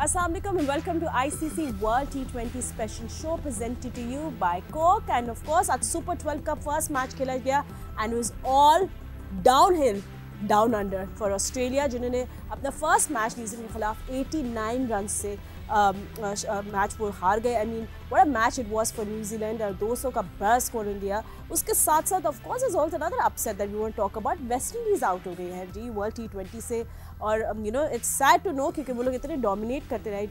Assalamualaikum and welcome to ICC World T20 Special Show presented to you by Coke. And of course, at Super 12 का first match खेला गया and it was all downhill, down under for Australia, जिन्होंने अपना first match New Zealand के खिलाफ 89 run से match वो हार गए. आई mean what a match it was for New Zealand और 200 का बड़ा स्कोर इंडिया. उसके साथ साथ of course is also another upset that we want to talk about. West Indies out हो गई है जी वर्ल्ड T20 से. और you know it's sad to no क्योंकि वो लोग इतने डोमिनेट करते रहे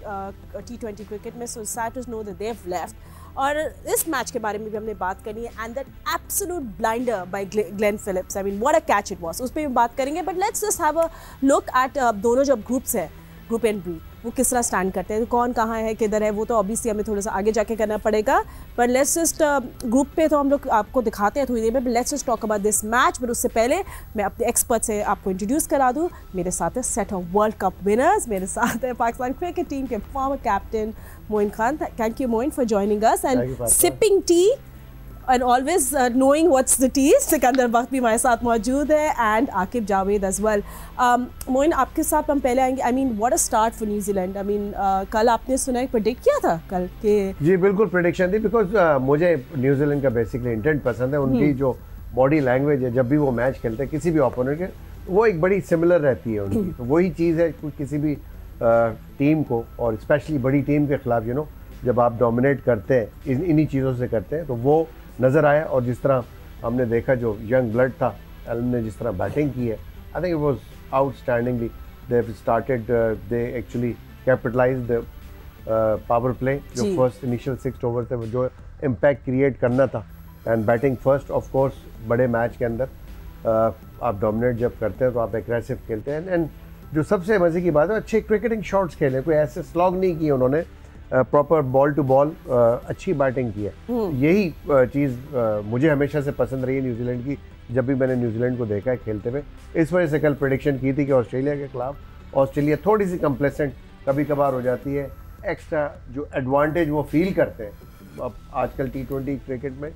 T20 क्रिकेट में. So sad to know that they have left. और इस मैच के बारे में भी हमने बात करनी है and that absolute blinder by Glenn Phillips. I mean what a catch it was. उस पर भी बात करेंगे. But let's just have a look at दोनों जब ग्रुप्स है, ग्रुप एंड बी, वो किस तरह स्टैंड करते हैं, कौन कहाँ है किधर है, वो तो ऑब्वियसली हमें थोड़ा सा आगे जाके करना पड़ेगा. पर लेट्स जस्ट ग्रुप पे तो हम लोग आपको दिखाते हैं थोड़ी देर में. Let's just talk about this match. But उससे पहले मैं अपने एक्सपर्ट से आपको इंट्रोड्यूस करा दूँ. मेरे साथ है set of world cup winners. मेरे साथ है पाकिस्तान क्रिकेट टीम के former captain Moin Khan. Thank you Moin for joining us and sipping tea and always knowing what's the tea. Sikandar Bakht भी हमारे साथ मौजूद है and Aqib Javed as well. Moin आपके साथ हम पहले आएंगे. I mean what a start for New Zealand. I mean कल आपने सुना है प्रेडिक्ट किया था कल के? जी बिल्कुल प्रेडिक्शन थी बिकॉज मुझे न्यूजीलैंड का बेसिकली इंटेंट पसंद है. उनकी जो बॉडी लैंग्वेज है जब भी वो मैच खेलते हैं किसी भी ओपोनेंट के, वो एक बड़ी सिमिलर रहती है उनकी. तो वही चीज़ है किसी भी टीम को और स्पेशली बड़ी टीम के खिलाफ जब आप डोमिनेट करते हैं इन्हीं चीज़ों से करते हैं तो वो नज़र आया. और जिस तरह हमने देखा जो यंग ब्लड था एलन ने जिस तरह बैटिंग की है, I think it was outstandingly. They started they actually capitalised power play जो फर्स्ट इनिशियल 6 ओवर थे जो इम्पैक्ट क्रिएट करना था. And batting first of course बड़े मैच के अंदर आप डोमिनेट जब करते हैं तो आप एग्रेसिव खेलते हैं. एंड जो सबसे मज़े की बात है अच्छे क्रिकेटिंग शॉट्स खेले, कोई ऐसे स्लॉग नहीं किए उन्होंने, प्रॉपर बॉल टू बॉल अच्छी बैटिंग की है. यही चीज़ मुझे हमेशा से पसंद रही है न्यूजीलैंड की. जब भी मैंने न्यूजीलैंड को देखा है खेलते हुए, इस वजह से कल प्रेडिक्शन की थी कि ऑस्ट्रेलिया के खिलाफ ऑस्ट्रेलिया थोड़ी सी कंप्लेसेंट कभी कभार हो जाती है. एक्स्ट्रा जो एडवांटेज वो फील करते हैं. अब आजकल T20 क्रिकेट में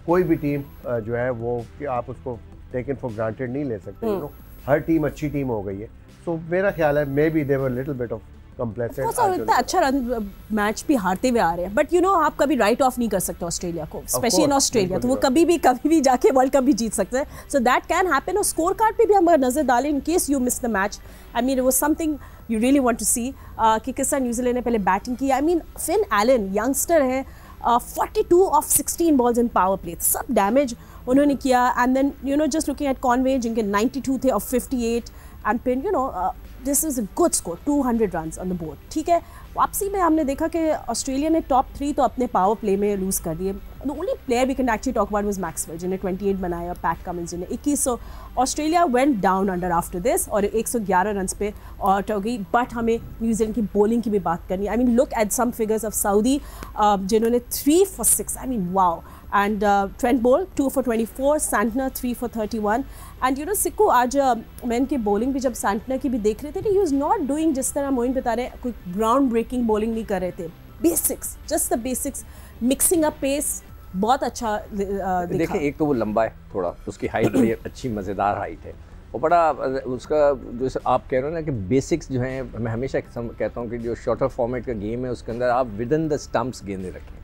कोई भी टीम जो है वो कि आप उसको टेकन फॉर ग्रांटेड नहीं ले सकते. हर टीम अच्छी टीम हो गई है. सो मेरा ख्याल है may be they were little bit of इतना अच्छा रन मैच भी हारते हुए आ रहे हैं. बट यू नो आप कभी राइट ऑफ नहीं कर सकते ऑस्ट्रेलिया को, स्पेशली इन ऑस्ट्रेलिया. तो वो कभी भी जाके वर्ल्ड कप भी जीत सकते हैं. So that can happen. और स्कोर कार्ड पे भी हम अगर नजर डालें in case you miss the match, I mean it was something you really want to see कि किस तरह न्यूजीलैंड ने पहले बैटिंग की. I mean Finn Allen youngster है, 42 of 16 balls in power play, सब डैमेज उन्होंने किया. And then you know just looking at Conway जिनके 92 थे ऑफ 58 एंड फिर you know this is a good score, 200 run on the board. ठीक है, वापसी में हमने देखा कि ऑस्ट्रेलिया ने टॉप 3 तो अपने पावर प्ले में लूज़ कर दिए. The only player we can actually talk about was Maxwell जिन्हें 28 बनाया, पैट कमिंस जिन्हें 21. So Australia went down under after this और 111 रन पे आउट हो गई. बट हमें न्यूजीलैंड की बॉलिंग की भी बात करनी है. I mean look at some figures of Southee जिन्होंने 3 for 6. I mean wow. And Trent Boult 2 for 24, Santner 3 for 31. And you know सिक्कू आज मैं इनकी बॉलिंग भी जब सैंटनर की भी देख रहे थे, ही वाज नॉट डूइंग जिस तरह मोइन बता रहे कोई ग्राउंड ब्रेकिंग बॉलिंग नहीं कर रहे थे. Basics, just the basics, mixing up pace बहुत अच्छा दिखा. देखिए एक तो वो लंबा है थोड़ा, उसकी हाइट बड़ी अच्छी मज़ेदार हाइट है. वो बड़ा उसका जो आप कह रहे हो ना कि बेसिक्स जो हैं, मैं हमेशा कहता हूँ कि जो शॉर्टर फॉर्मेट का गेम है उसके अंदर आप विद इन द स्टम्प्स गेंदें रखें.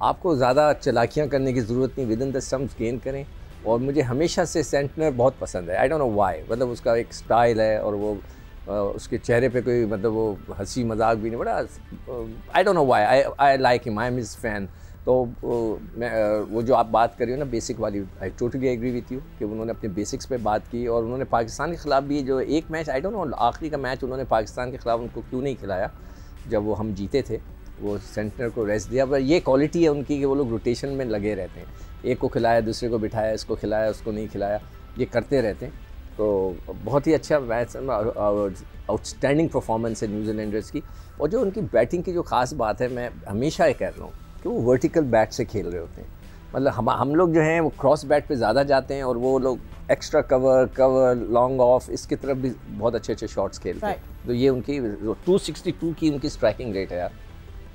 आपको ज़्यादा चलाकियाँ करने की ज़रूरत नहीं, विद इन द स्टम्प्स गेंद करें. और मुझे हमेशा से सेंटनर बहुत पसंद है. आई डोंट नो व्हाई, मतलब उसका एक स्टाइल है और वो उसके चेहरे पे कोई मतलब वो हंसी मजाक भी नहीं, बड़ा I don't know why I like him, I am his fan. तो वो जो आप बात कर रही हो ना बेसिक वाली, I totally agree with you कि उन्होंने अपने बेसिक्स पे बात की. और उन्होंने पाकिस्तान के ख़िलाफ़ भी जो एक मैच, आई डोंट नो आखिरी का मैच उन्होंने पाकिस्तान के ख़िलाफ़ उनको क्यों नहीं खिलाया जब वो हम जीते थे, वो सेंटनर को रेस्ट दिया. पर ये क्वालिटी है उनकी कि वो लोग रोटेशन में लगे रहते हैं. एक को खिलाया, दूसरे को बिठाया, इसको खिलाया, उसको नहीं खिलाया, ये करते रहते हैं. तो बहुत ही अच्छा मैच, आउटस्टैंडिंग परफॉर्मेंस है न्यूजीलैंडर्स की. और जो उनकी बैटिंग की जो ख़ास बात है, मैं हमेशा ये कह रहा हूँ कि वो वर्टिकल बैट से खेल रहे होते हैं. मतलब हम लोग जो हैं वो क्रॉस बैट पे ज़्यादा जाते हैं और वो लोग एक्स्ट्रा कवर लॉन्ग ऑफ इसकी तरफ भी बहुत अच्छे शॉट्स खेलते हैं. तो ये उनकी 262 की उनकी स्ट्राइकिंग रेट है यार,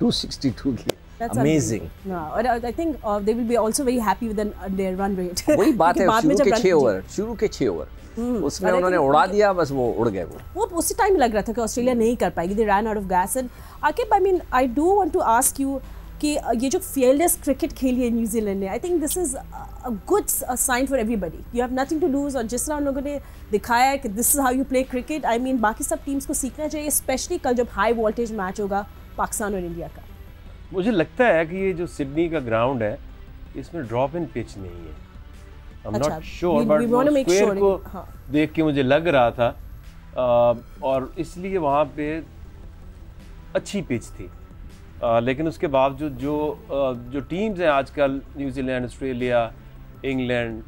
262 की. That's amazing. No, I think they will be also very happy with their run rate. वही बात है, शुरू के 6 ओवर उसमें उन्होंने उड़ा दिया, बस वो उड़ गए। वो उसी टाइम लग रहा था कि ऑस्ट्रेलिया नहीं कर पाएगी, they ran out of gas. And Aqib, I mean I do want to ask you कि ये जो फियरलेस क्रिकेट खेली है न्यूजीलैंड ने, I think this is a good sign for everybody. You have nothing to lose, और जिस तरह उन लोगों ने दिखाया है कि this is how you play cricket, I mean बाकी सब टीम्स को सीखना चाहिए, स्पेशली कल जब हाई वोल्टेज मैच होगा पाकिस्तान और इंडिया का। मुझे लगता है कि ये जो सिडनी का ग्राउंड है इसमें ड्रॉप इन पिच नहीं है। I'm not sure, but square को देख के मुझे लग रहा था, और इसलिए वहाँ पे अच्छी पिच थी। लेकिन उसके बावजूद जो टीम्स हैं आजकल, New Zealand, Australia, England,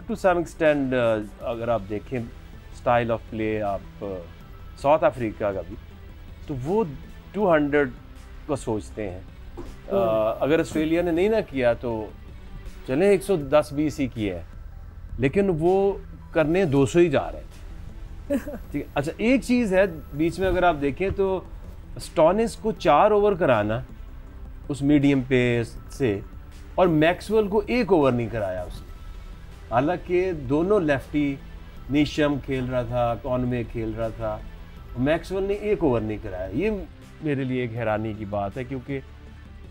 to some extent अगर आप देखें स्टाइल ऑफ प्ले, आप साउथ अफ्रीका का भी, तो वो 200 को सोचते हैं। अगर ऑस्ट्रेलिया ने नहीं ना किया तो चले 110-20 ही किया है, लेकिन वो करने 200 ही जा रहे हैं। ठीक है, अच्छा एक चीज़ है बीच में, अगर आप देखें तो स्टोनिस को 4 ओवर कराना उस मीडियम पेस से, और मैक्सवेल को 1 ओवर नहीं कराया उसने। हालांकि दोनों लेफ्टी, नीशम खेल रहा था, कॉनवे खेल रहा था, मैक्सवेल ने 1 ओवर नहीं कराया। ये मेरे लिए एक हैरानी की बात है, क्योंकि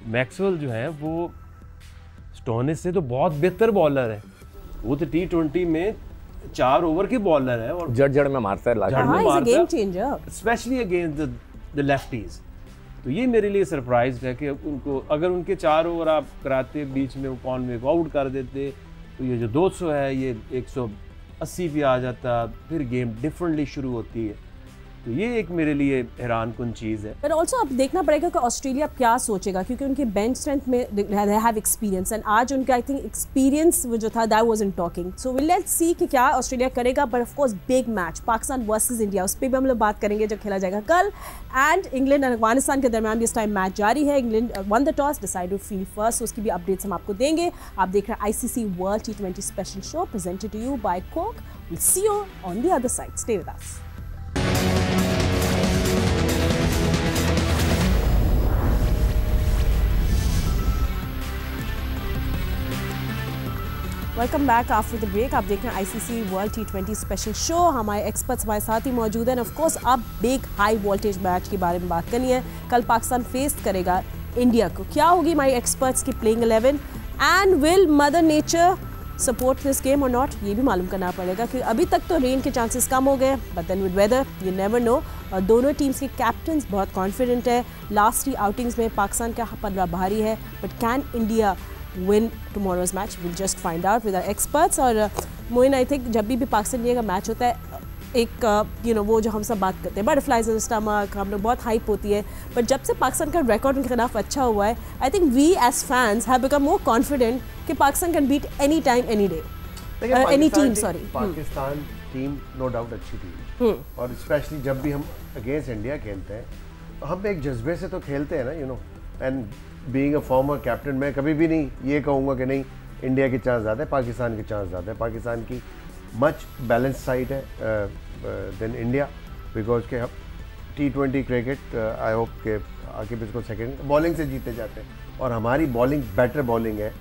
मैक्सवेल जो है वो स्टोनिस से तो बहुत बेहतर बॉलर है। वो तो T20 में 4 ओवर के बॉलर है और जड़ में मारता है, स्पेशली अगेंस्ट द लेफ्टीज। तो ये मेरे लिए सरप्राइज है कि उनको, अगर उनके 4 ओवर आप कराते, बीच में वो कॉनवे को आउट कर देते, तो ये जो 200 है ये 180 पे आ जाता, फिर गेम डिफरेंटली शुरू होती है। तो ये एक मेरे लिए हैरान कुन चीज़ है। पर ऑल्सो अब देखना पड़ेगा कि ऑस्ट्रेलिया क्या सोचेगा, क्योंकि उनके बेंच स्ट्रेंथ में दे हैव एक्सपीरियंस, एंड आज उनका आई थिंक एक्सपीरियंस वो जो था that wasn't talking. So will let's see कि क्या ऑस्ट्रेलिया करेगा। But of course big match Pakistan versus India, उस पर भी हम लोग बात करेंगे जब खेला जाएगा कल। एंड इंग्लैंड और अफगानिस्तान के दरमियान भी इस टाइम मैच जारी है। England won the toss, decide to field first, उसकी भी अपडेट्स हम आपको देंगे। आप देख रहे हैं ICC world T20 special show presented to you by Coke. Will see you on the other side, stay with us. Welcome back after the break. आप देख रहे हैं ICC world T20 special show. हमारे एक्सपर्ट्स हमारे साथ ही मौजूद हैं। ऑफ कोर्स अब बिग हाई वोल्टेज मैच के बारे में बात करनी है। कल पाकिस्तान फेस करेगा इंडिया को। क्या होगी हमारे एक्सपर्ट्स की playing 11, and will mother nature support this game और नॉट, ये भी मालूम करना पड़ेगा, कि अभी तक तो रेन के चांसेस कम हो गए, but then with weather you never know. और दोनों टीम्स के कैप्टन्स बहुत कॉन्फिडेंट है। लास्ट 3 आउटिंग्स में पाकिस्तान का पल्ला भारी है, but can India win tomorrow's match? We'll just find out with our experts. और मोइन, आई थिंक जब भी पाकिस्तान इंडिया का मैच होता है, एक वो जो हम सब बात करते हैं बटरफ्लाइज इन द स्टमक, हम लोग बहुत हाइप होती है, बट जब से पाकिस्तान का रिकॉर्ड उनके खिलाफ अच्छा हुआ है, I think we as fans have become more confident कि Pakistan can beat any time any day, any team. Sorry, Pakistan team no doubt अच्छी टीम, और स्पेशली जब भी हम अगेंस्ट इंडिया खेलते हैं तो हम एक जज्बे से तो खेलते हैं ना, and being a former captain, मैं कभी भी नहीं ये कहूँगा कि नहीं इंडिया के चांस ज़्यादा है, पाकिस्तान के चांस ज़्यादा है। पाकिस्तान की मच बैलेंस साइड है देन इंडिया, बिकॉज के T20 क्रिकेट आई होप के आगे भी इसको सेकेंड बॉलिंग से जीते जाते हैं, और हमारी बॉलिंग बेटर बॉलिंग है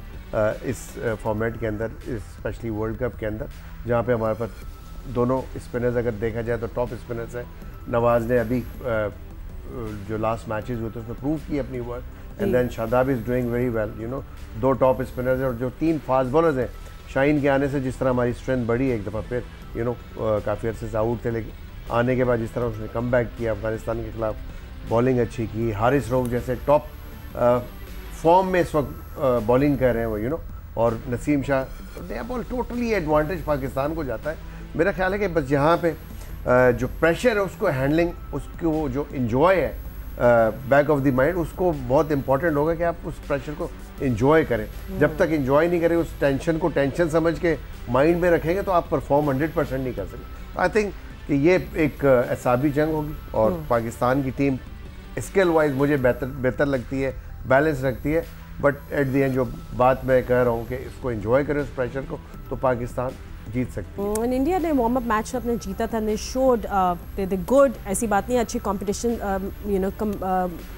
इस फॉर्मेट के अंदर, स्पेशली वर्ल्ड कप के अंदर, जहाँ पे हमारे पास दोनों स्पिनर्स अगर देखा जाए तो टॉप स्पिनर्स हैं। नवाज़ ने अभी जो लास्ट मैचेस हुए थे उसमें प्रूव की अपनी work, and then Shadab is doing very well, 2 top spinners हैं, और जो 3 फास्ट बॉलर्स हैं। शाहीन के आने से जिस तरह हमारी स्ट्रेंथ बढ़ी है एक दफ़ा फिर, काफ़ी अर्से से आउट थे, लेकिन आने के बाद जिस तरह उसने कम बैक किया, अफगानिस्तान के खिलाफ बॉलिंग अच्छी की। हारिस रऊफ जैसे टॉप फॉर्म में इस वक्त बॉलिंग कर रहे हैं वो, और नसीम शाह, दे बॉल टोटली एडवांटेज पाकिस्तान को जाता है। मेरा ख्याल है कि बस यहाँ पे जो प्रेशर है उसको हैंडलिंग, उसको जो इन्जॉय है बैक ऑफ द माइंड, उसको बहुत इंपॉर्टेंट होगा कि आप उस प्रेशर को इन्जॉय करें। जब तक इन्जॉय नहीं करें, उस टेंशन को टेंशन समझ के माइंड में रखेंगे, तो आप परफॉर्म 100% नहीं कर सकते। आई थिंक कि ये एक एसाबी जंग होगी, और पाकिस्तान की टीम स्किल वाइज मुझे बेहतर लगती है, बैलेंस रखती है, बट एट द एंड जो बात मैं कह रहा हूँ कि इसको एंजॉय करें उस प्रेशर को, तो पाकिस्तान जीत सकती है। इंडिया ने वार्म अप मैच अपने जीता था, ने शोड द गुड, ऐसी बात नहीं, अच्छी कंपटीशन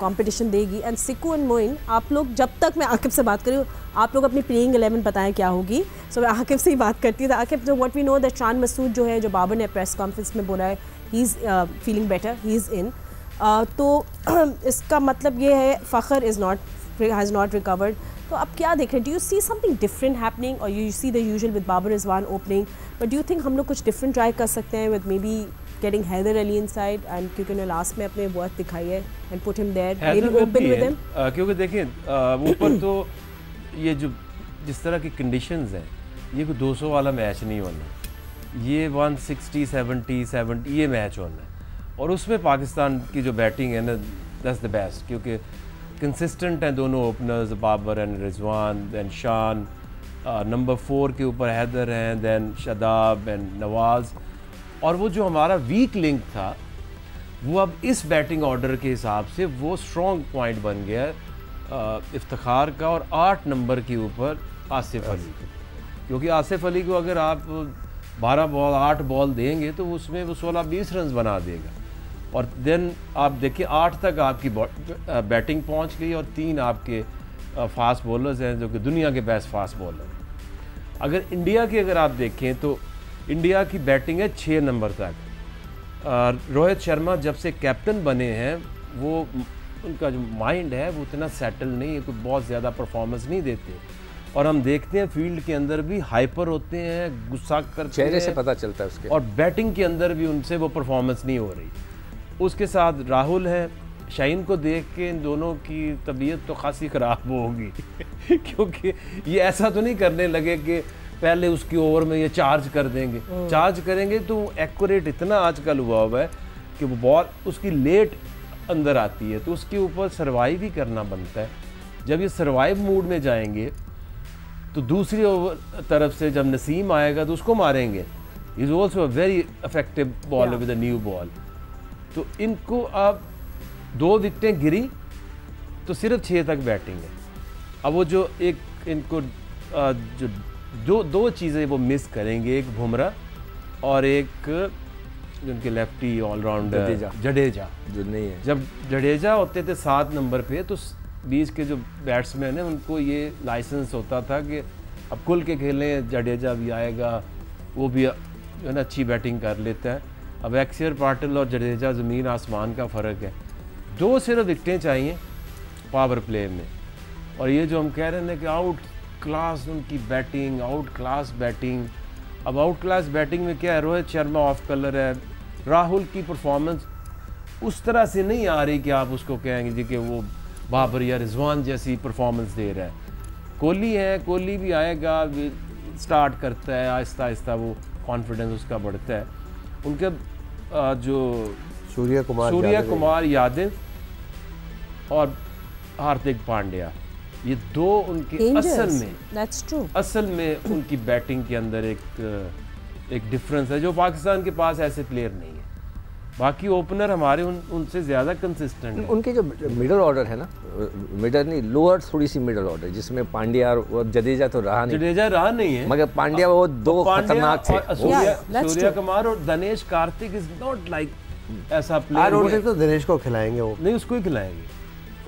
कंपटीशन देगी। एंड सिक्कू एंड मोइन, आप लोग, जब तक मैं आकिब से बात करूँ, आप लोग अपनी प्लेइंग 11 बताएं क्या होगी। सो मैं आकिब से ही बात करती हूँ। आकिब, जो what we know that Shan Masood जो है, जो बाबर ने प्रेस कॉन्फ्रेंस में बोला है, he is feeling better, he is in, तो इसका मतलब ये है फ़खर हैज़ नॉट रिकवर्ड। तो अब क्या देख रहे हैं? Do you see something different happening, और you see the usual with Babar Rizwan opening, but do you think हम लोग कुछ डिफरेंट ट्राई कर सकते हैं with maybe getting Haider Ali inside, and क्योंकि उन्होंने लास्ट में अपने वर्थ दिखाई है, and put him there, maybe open with him, क्योंकि देखिए ऊपर तो ये जो जिस तरह की कंडीशंस हैं, ये कोई 200 वाला मैच नहीं होना, ये 160 70 ये मैच होना है। और उसमें पाकिस्तान की जो बैटिंग है ना, दैट्स द बेस्ट, क्योंकि कंसिस्टेंट हैं दोनों openers, Babar and Rizwan, then Shan, number 4 के ऊपर हैदर हैं, दैन शादाब एंड नवाज़। और वो जो हमारा वीक लिंक था, वो अब इस बैटिंग ऑर्डर के हिसाब से वो स्ट्रॉन्ग पॉइंट बन गया इफ्तिखार का, और 8 नंबर के ऊपर आसिफ अली, क्योंकि आसिफ अली को अगर आप 12 बॉल 8 बॉल देंगे तो उसमें वो 16-20 रन बना देगा। और देन आप देखिए 8 तक आपकी बैटिंग पहुंच गई, और 3 आपके फास्ट बॉलर्स हैं जो कि दुनिया के बेस्ट फास्ट बॉलर हैं। अगर इंडिया की अगर आप देखें तो इंडिया की बैटिंग है 6 नंबर तक। रोहित शर्मा जब से कैप्टन बने हैं, वो उनका जो माइंड है वो इतना सेटल नहीं है, कोई बहुत ज़्यादा परफॉर्मेंस नहीं देते, और हम देखते हैं फील्ड के अंदर भी हाइपर होते हैं, गुस्सा करते हैं, चेहरे से पता चलता है उसके, और बैटिंग के अंदर भी उनसे वो परफॉर्मेंस नहीं हो रही। उसके साथ राहुल है, शाहीन को देख के इन दोनों की तबीयत तो खासी ख़राब होगी क्योंकि ये ऐसा तो नहीं करने लगे कि पहले उसकी ओवर में ये चार्ज कर देंगे, चार्ज करेंगे तो एक्यूरेट इतना आजकल हुआ है कि वो बॉल उसकी लेट अंदर आती है, तो उसके ऊपर सर्वाइव भी करना बनता है। जब ये सर्वाइव मूड में जाएंगे तो दूसरी ओवर तरफ से जब नसीम आएगा तो उसको मारेंगे। Is also a very effective bowler with a new ball. तो इनको अब 2 विकेटें गिरी तो सिर्फ 6 तक बैटिंग है। अब वो जो एक इनको जो 2 चीज़ें वो मिस करेंगे, एक बुमराह और एक जिनके लेफ्टी ऑलराउंडर जडेजा जो नहीं है। जब जडेजा होते थे 7 नंबर पे तो बीच के जो बैट्समैन हैं उनको ये लाइसेंस होता था कि अब खुल के खेलें, जडेजा भी आएगा, वो भी जो है ना अच्छी बैटिंग कर लेता है। अब अक्षर पाटिल और जडेजा ज़मीन आसमान का फ़र्क है। 2 सिर्फ विकटें चाहिए पावर प्ले में, और ये जो हम कह रहे हैं कि आउट क्लास उनकी बैटिंग, आउट क्लास बैटिंग। अब आउट क्लास बैटिंग में क्या है, रोहित शर्मा ऑफ कलर है, राहुल की परफॉर्मेंस उस तरह से नहीं आ रही कि आप उसको कहेंगे जी कि वो बाबर या रिजवान जैसी परफॉर्मेंस दे रहा है। कोहली है, कोहली भी आएगा, स्टार्ट करता है आहिस्ता आहिस्ता, वो कॉन्फिडेंस उसका बढ़ता है। उनके जो सूर्य कुमार यादव और हार्दिक पांड्या, ये 2 उनके असल में उनकी बैटिंग के अंदर एक डिफरेंस है जो पाकिस्तान के पास ऐसे प्लेयर नहीं है। बाकी ओपनर हमारे उनसे ज़्यादा कंसिस्टेंट है। उनके जो मिडल ऑर्डर है ना, मिडल नहीं लोअर थोड़ी सी मिडल ऑर्डर, जिसमें पांड्या और जडेजा तो रहा नहीं है, मगर पांड्या वो 2 खतरनाक थे। सूर्य कुमार और Dinesh Karthik is not like ऐसा प्लेयर। तो दिनेश को खिलाएंगे, वो नहीं, उसको ही खिलाएंगे,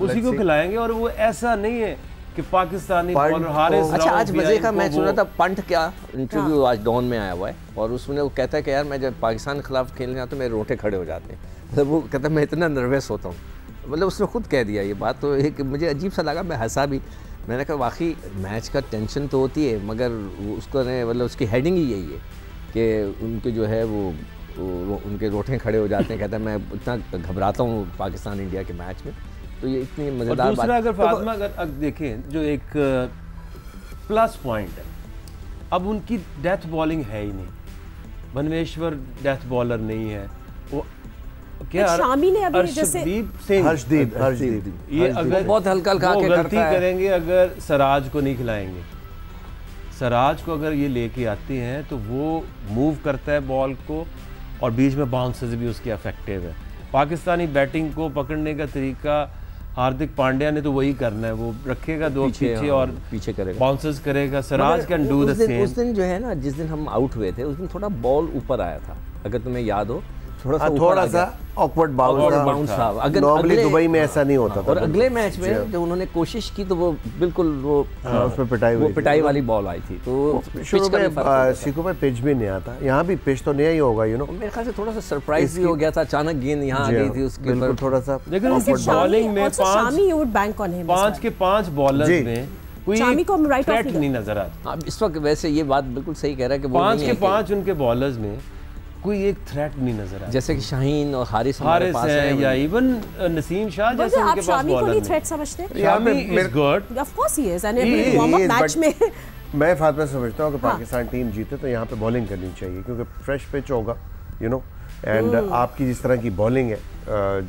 उसी को खिलाएंगे, और वो ऐसा नहीं है कि पाकिस्तानी बॉलर हारे। अच्छा, आज मजे का मैच सुना था, पंट क्या इंटरव्यू आज डॉन में आया हुआ है, और उसमें वो कहता है कि यार मैं जब पाकिस्तान के खिलाफ खेलने आता तो मेरे रोंगटे खड़े हो जाते हैं। मतलब वो कहता है मैं इतना नर्वस होता हूँ, मतलब उसने खुद कह दिया ये बात। तो एक मुझे अजीब सा लगा, मैं हंसा भी। मैंने कहा वाकई मैच का टेंशन तो होती है, मगर उसको मतलब उसकी हेडिंग ही यही है कि उनके जो है वो उनके रोंगटे खड़े हो जाते हैं। कहता है मैं इतना घबराता हूँ पाकिस्तान इंडिया के मैच में। तो ये इतनी मज़ेदार बात। दूसरा अगर फातिमा अगर देखें जो एक प्लस पॉइंट है, अब उनकी डेथ बॉलिंग है ही नहीं। भुवनेश्वर डेथ बॉलर नहीं है, वो क्या शामी ने अभी जैसे हर्षदीप ये अगर बहुत हल्का के गलती करेंगे, अगर सराज को नहीं खिलाएंगे, सराज को अगर ये लेके आते हैं तो वो मूव करता है बॉल को, और बीच में बाउंसेस भी उसके इफेक्टिव है। पाकिस्तानी बैटिंग को पकड़ने का तरीका हार्दिक पांड्या ने तो वही करना है, वो रखेगा दो पीछे और पीछे करेगा, बाउंसर्स करेगा। Siraj can do the same. उस दिन जो है ना, जिस दिन हम आउट हुए थे उस दिन थोड़ा बॉल ऊपर आया था, अगर तुम्हें याद हो, थोड़ा सा ऑकवर्ड बाउंस था। अगर नॉर्मली दुबई में ऐसा नहीं होता था। और अगले मैच में जो उन्होंने कोशिश की तो वो बिल्कुल वो उसमें पिटाई वाली बॉल आई थी। तो शुरू में सीखो पे पिच भी नहीं आता, यहाँ भी पिच तो नया ही होगा, यू नो। मेरे ख्याल से थोड़ा सा सरप्राइज भी हो गया था, अचानक गेंद यहाँ आ गई थी उसके ऊपर थोड़ा सा। लेकिन उनकी बॉलिंग में 5 के 5 बॉलर्स में कोई थ्रेट नहीं नजर आता इस वक्त। वैसे ये बात बिल्कुल सही कह रहा है कि 5 के 5 उनके बॉलर्स में कोई एक थ्रेट नहीं नजर आता, जैसे कि शाहीन और हारिस है या इवन नसीम शाह जैसे उनके पास बॉलर नहीं। थ्रेट समझते हैं? Shami is good, of course he is, and warm up match में मैं फातिमा समझता हूं कि पाकिस्तान टीम जीते तो यहाँ पे बॉलिंग करनी चाहिए, क्योंकि फ्रेश पिच होगा, यू नो, एंड आपकी जिस तरह की बॉलिंग है,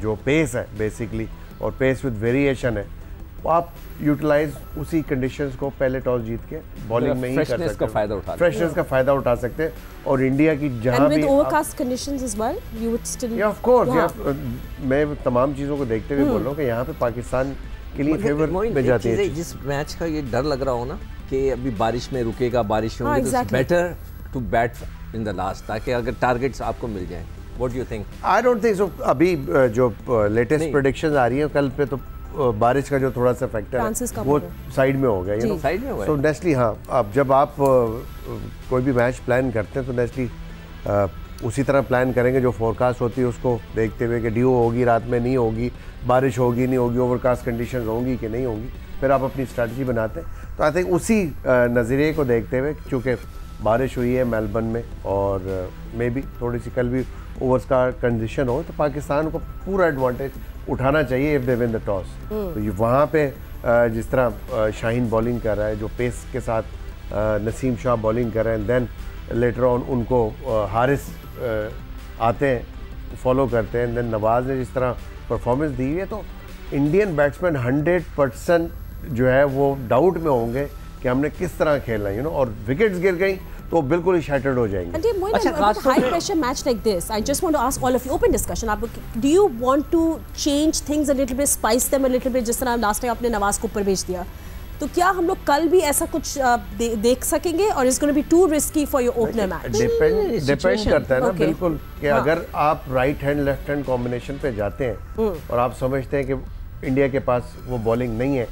जो पेस है बेसिकली, और पेस विद वेरिएशन है, आप यूटिलाइज उसी कंडीशंस को पहले टॉस जीत के बॉलिंग में ही कर सकते हैं, फ्रेशनेस का फायदा उठा सकते हैं। और इंडिया की जहां भी overcast conditions as well, you would still, of course, मैं तमाम चीज़ों को देखते हुए बोल रहा हूँ कि यहाँ पे पाकिस्तान के लिए फेवर में जाती है। जिस मैच का ये डर लग रहा हो ना कि अभी बारिश में रुकेगा, बारिश में होगी, तो better to bat in the last, ताकि अगर टारगेट्स आपको मिल जाएं। What do you think? I don't think so. अभी जो लेटेस्ट प्रेडिक्शंस आ रही है, कल पे तो बारिश का जो थोड़ा सा फैक्टर है वो साइड में हो गया, यू नो, साइड में हो गया। सो नेचुरली हाँ, अब जब आप कोई भी मैच प्लान करते हैं तो नेचुरली उसी तरह प्लान करेंगे जो फोरकास्ट होती है उसको देखते हुए कि ड्यू होगी, रात में नहीं होगी, बारिश होगी नहीं होगी, ओवरकास्ट कंडीशंस होंगी कि नहीं होंगी, फिर आप अपनी स्ट्रैटेजी बनाते हैं। तो आई थिंक उसी नज़रिए को देखते हुए, चूँकि बारिश हुई है मेलबर्न में और मे बी थोड़ी सी कल भी ओवर्स का कंडीशन हो, तो पाकिस्तान को पूरा एडवांटेज उठाना चाहिए if they win the toss. तो ये वहाँ पे जिस तरह शाहीन बॉलिंग कर रहा है, जो पेस के साथ नसीम शाह बॉलिंग कर रहे हैं, देन लेटर ऑन उनको हारिस आते हैं, फॉलो करते हैं, देन नवाज़ ने जिस तरह परफॉर्मेंस दी है, तो इंडियन बैट्समैन 100% जो है वो डाउट में होंगे कि हमने किस तरह खेलना है, यू नो, और विकेट्स गिर गई तो बिल्कुल ही शैटर्ड हो जाएंगे। अच्छा, high pressure match like this, I just want to ask all of you, open discussion, आप do you want to change things a little bit, spice them a little bit, जिस तरह लास्ट टाइम आपने नवाज को ऊपर भेज दिया, तो क्या हम लोग कल भी ऐसा कुछ देख सकेंगे, और it's gonna be to risky for your opener match? Depend करता है ना, बिल्कुल, कि अगर आप right hand left hand combination पे जाते हैं और आप समझते हैं कि इंडिया के पास वो बॉलिंग नहीं है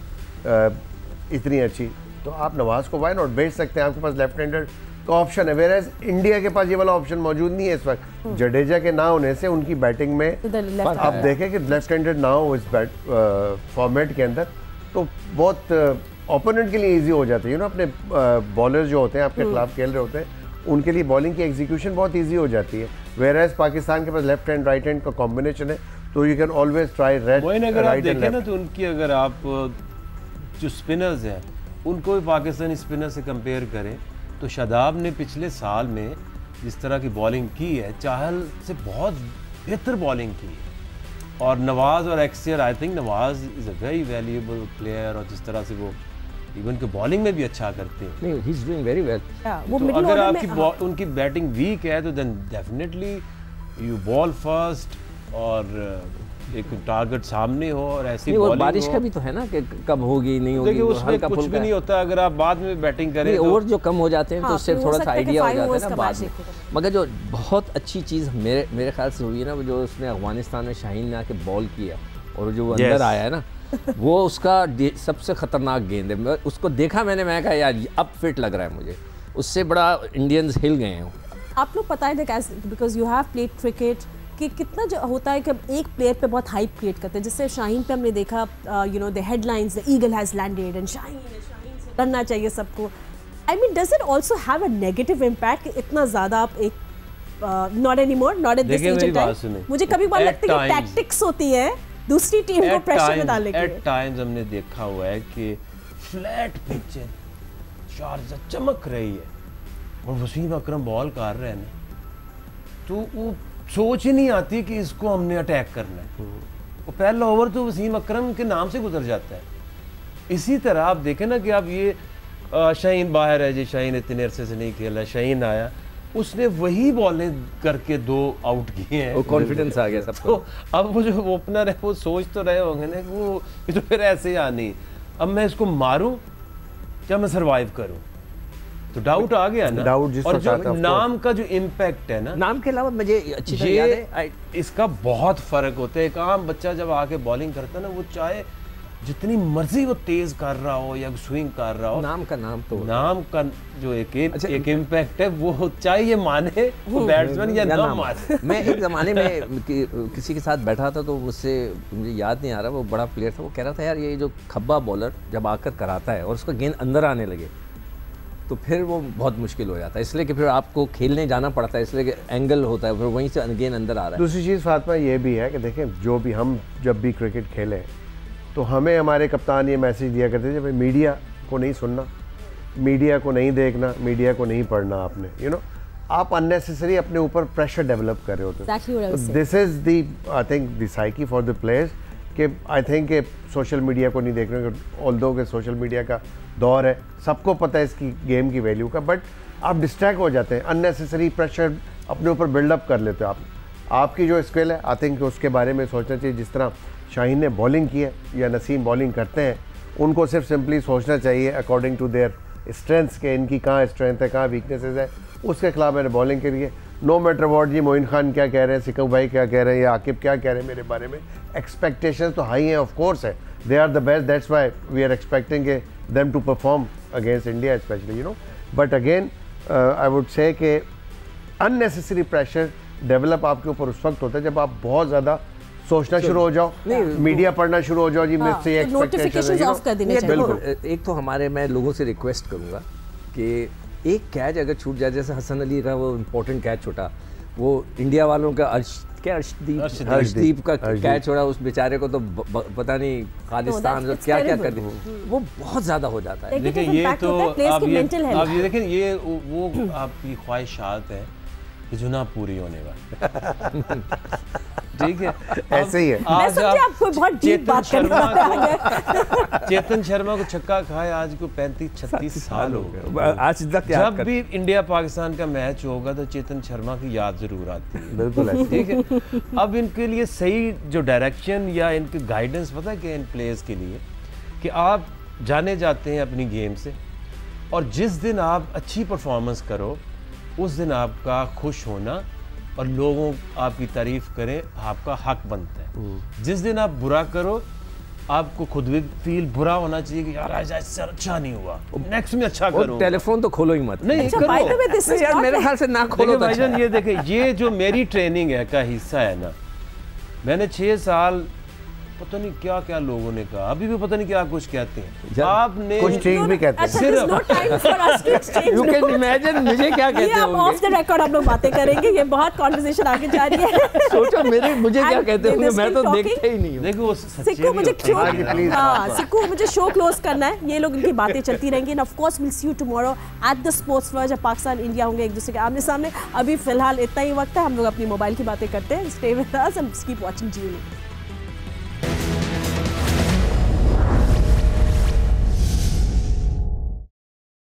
इतनी अच्छी, तो आप नवाज को वाई नॉट भेज सकते हैं, आपके पास लेफ्ट हैंडर का ऑप्शन है, वेयर इंडिया के पास ये वाला ऑप्शन मौजूद नहीं है इस वक्त। जडेजा के ना होने से उनकी बैटिंग में आप देखें कि लेफ्ट हैंडेड ना हो इस फॉर्मेट के अंदर, तो बहुत ओपोनेंट के लिए इजी हो जाती है, यू नो, अपने बॉलर जो होते हैं आपके खिलाफ खेल रहे होते हैं, उनके लिए बॉलिंग की एग्जीक्यूशन बहुत ईजी हो जाती है, वेयर एज पाकिस्तान के पास लेफ्ट हैंड राइट हैंड का कॉम्बिनेशन है, तो you can always try right and left. तो उनकी अगर आप जो स्पिनर्स हैं उनको भी पाकिस्तानी स्पिनर से कंपेयर करें तो शादाब ने पिछले साल में जिस तरह की बॉलिंग की है, चाहल से बहुत बेहतर बॉलिंग की है, और नवाज और एक्सियर, I think Nawaz is a very valuable player, और जिस तरह से वो इवन के बॉलिंग में भी अच्छा करते हैं, नहीं, he is doing very well. तो अगर आपकी उनकी बैटिंग वीक है तो then definitely you bowl first, और एक टारगेट सामने हो, और ऐसी बॉलिंग बारिश का भी तो है ना कि कब होगी नहीं होगी, देखिए उसमें कुछ भी नहीं होता अगर आप बाद में बैटिंग करें, ओवर जो कम हो जाते हैं तो उससे थोड़ा सा आइडिया हो जाता है ना बाद में। मगर जो बहुत अच्छी चीज़ मेरे ख्याल से हुई है ना, जो उसने अफगानिस्तान में शाहीन ने आके बॉल किया और जो वो अंदर आया है ना, वो उसका सबसे खतरनाक गेंद है। उसको देखा मैंने, मैं कहा यार अब फिट लग रहा है मुझे, उससे बड़ा इंडियंस हिल गए हैं। आप लोग पता है because you have played cricket कि कितना जो होता है कि एक प्लेयर पे बहुत हाइप क्रिएट करते हैं, जिससे शाहीन पे हमने देखा, you know, the headlines, the eagle has landed and Shaheen से डरना चाहिए सबको। I mean, does it also have a negative impact कि इतना ज़्यादा आप एक not anymore, not at this age time? मुझे कभी बार लगता है कि टैक्टिक्स होती है दूसरी टीम को प्रेशर में डालने के लिए। एट टाइम्स हमने देखा हुआ है कि फ्लैट पिच है, शारजा चमक रही है और वसीम अकरम बॉल कर रहे हैं ना, तो वो सोच ही नहीं आती कि इसको हमने अटैक करना है, वो पहला ओवर तो वसीम अकरम के नाम से गुजर जाता है। इसी तरह आप देखें ना कि आप ये शाहीन बाहर है जी, शाहीन इतने अरसे से नहीं खेला, शाहीन आया, उसने वही बॉलें करके 2 आउट किए हैं। वो कॉन्फिडेंस आ गया सबको। तो अब वो जो ओपनर है वो सोच तो रहे होंगे ना कि वो ये तो फिर ऐसे ही आनी, अब मैं इसको मारूं क्या मैं सरवाइव करूं, तो डाउट आ गया ना। डाउट जिस और जो वक्त नाम का जो इम्पैक्ट है ना, नाम के अलावा मुझे अच्छी तरह याद है इसका बहुत फर्क होता है। एक आम बच्चा जब आके बॉलिंग करता है ना, वो चाहे जितनी मर्जी वो तेज कर रहा हो या स्विंग कर रहा हो, नाम का नाम तो नाम का जो एक इम्पैक्ट है वो चाहे ये माने वो बैट्समैन या ना माने। मैं एक ज़माने में किसी के साथ बैठा था तो मुझसे, मुझे याद नहीं आ रहा, वो बड़ा प्लेयर था, वो कह रहा था यार ये जो खब्बा बॉलर जब आकर कराता है और उसका गेंद अंदर आने लगे तो फिर वो बहुत मुश्किल हो जाता है, इसलिए कि फिर आपको खेलने जाना पड़ता है, इसलिए कि एंगल होता है, फिर वहीं से गेंद अंदर आ रहा है। दूसरी चीज़ फातिमा ये भी है कि देखें, जो भी हम जब भी क्रिकेट खेलें तो हमें हमारे कप्तान ये मैसेज दिया करते थे, भाई मीडिया को नहीं सुनना, मीडिया को नहीं देखना, मीडिया को नहीं पढ़ना आपने, यू नो आप अननेसेसरी अपने ऊपर प्रेशर डेवलप कर रहे होते हैं। This is the I think the psyche for the players कि आई थिंक कि सोशल मीडिया को नहीं देख रहे हैं, ऑल्दो के सोशल मीडिया का दौर है, सबको पता है इसकी गेम की वैल्यू का, बट आप डिस्ट्रैक्ट हो जाते हैं, अननेसेसरी प्रेशर अपने ऊपर बिल्डअप कर लेते हो आप। आपकी जो स्किल है आई थिंक उसके बारे में सोचना चाहिए। जिस तरह शाहीन ने बॉलिंग की है या नसीम बॉलिंग करते हैं, उनको सिर्फ सिंपली सोचना चाहिए अकॉर्डिंग टू देयर स्ट्रेंथ्स के इनकी कहाँ स्ट्रेंथ है, कहाँ वीकनेसेस है, उसके खिलाफ मैंने बॉलिंग करी है। नो मैटर वॉट जी मोइन खान क्या कह रहे हैं, सिकू भाई क्या कह रहे हैं या आकिब क्या कह रहे हैं मेरे बारे में, एक्सपेक्टेशन तो हाई हैं ऑफ कोर्स है, they are the best, that's why we are expecting them to perform against India specially, you know. But again I would say कि अननेसेसरी प्रेशर डेवलप आपके ऊपर उस वक्त होता है जब आप बहुत ज़्यादा सोचना शुरू हो जाओ, मीडिया पढ़ना शुरू हो जाओ जी, मुझसे नोटिफिकेशंस ऑफ कर देने चाहिए। बिल्कुल। एक तो हमारे, मैं लोगों से रिक्वेस्ट करूंगा कि एक कैच अगर छूट जाए, जैसे हसन अली का वो इम्पोर्टेंट कैच छोटा, वो इंडिया वालों का अर्शदीप का कैच छोड़ा, उस बेचारे को तो पता नहीं खालिस्तान क्या क्या कर दिया, वो बहुत ज़्यादा हो जाता है। देखिए ये तो आप ये देखें, ये वो आपकी ख्वाहिशात है कि जो ना पूरी होने वाली। ठीक है, ऐसे ही है। आज आपको बहुत डीप बात चेतन शर्मा को छक्का खाए आज को 35-36 साल हो गए। आज तक जब भी इंडिया पाकिस्तान का मैच होगा तो चेतन शर्मा की याद जरूर आती है। बिल्कुल ठीक है। अब इनके लिए सही जो डायरेक्शन या इनकी गाइडेंस पता है कि इन प्लेयर्स के लिए कि आप जाने जाते हैं अपनी गेम से, और जिस दिन आप अच्छी परफॉर्मेंस करो उस दिन आपका खुश होना और लोगों आपकी तारीफ करें आपका हक बनता है। जिस दिन आप बुरा करो आपको खुद भी फील बुरा होना चाहिए कि यार आज अच्छा नहीं हुआ, नेक्स्ट में अच्छा करो। टेलीफोन तो खोलो ही मत। नहीं अच्छा, करो यार, मेरे ख्याल से ना खोलो। भाईजान ये देखे, ये जो मेरी ट्रेनिंग है का हिस्सा है ना, मैंने 6 साल पता नहीं क्या क्या लोगों ने कहा, अभी भी पता नहीं क्या कुछ कहते हैं, आपने कुछ ठीक भी कहते हैं। सिर्फ यू कैन इमेजिन मुझे क्या कहते होंगे। ऑफ द रिकॉर्ड हम लोग बातें करेंगे, ये बहुत कॉन्वर्सेशन आगे जा रही है। सोचो मुझे क्या कहते होंगे, मैं तो देखते ही नहीं हूं। देखो सिक्कू मुझे शो क्लोज करना है, ये लोग इनकी बातें चलती रहेंगी। End of course will see you tomorrow at the sports floor, जब पाकिस्तान इंडिया होंगे एक दूसरे के आमने सामने। अभी फिलहाल इतना ही वक्त है, हम लोग अपनी मोबाइल की बातें करते हैं। Stay with us and keep watching ji.